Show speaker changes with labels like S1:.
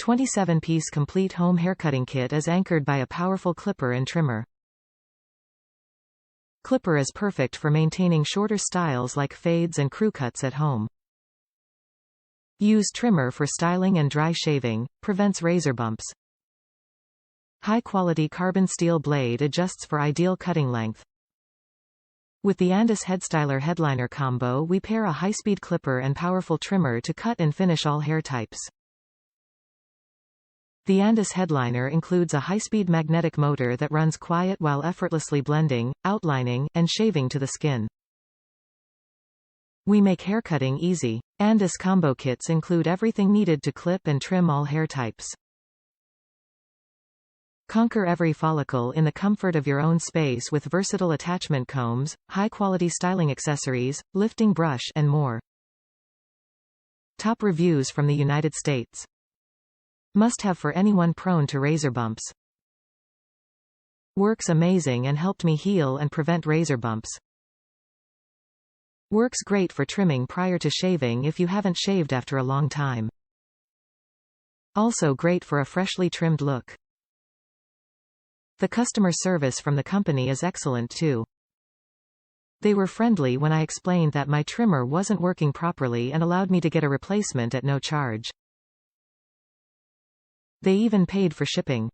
S1: 27-piece complete home haircutting kit is anchored by a powerful clipper and trimmer. Clipper is perfect for maintaining shorter styles like fades and crew cuts at home. Use trimmer for styling and dry shaving, prevents razor bumps. High-quality carbon steel blade adjusts for ideal cutting length. With the Andis Headstyler Headliner Combo, we pair a high-speed clipper and powerful trimmer to cut and finish all hair types. The Andis Headliner includes a high-speed magnetic motor that runs quiet while effortlessly blending, outlining, and shaving to the skin. We make haircutting easy. Andis combo kits include everything needed to clip and trim all hair types. Conquer every follicle in the comfort of your own space with versatile attachment combs, high-quality styling accessories, lifting brush, and more. Top reviews from the United States. Must-have for anyone prone to razor bumps. Works amazing and helped me heal and prevent razor bumps. Works great for trimming prior to shaving if you haven't shaved after a long time. Also great for a freshly trimmed look. The customer service from the company is excellent too. They were friendly when I explained that my trimmer wasn't working properly and allowed me to get a replacement at no charge. They even paid for shipping.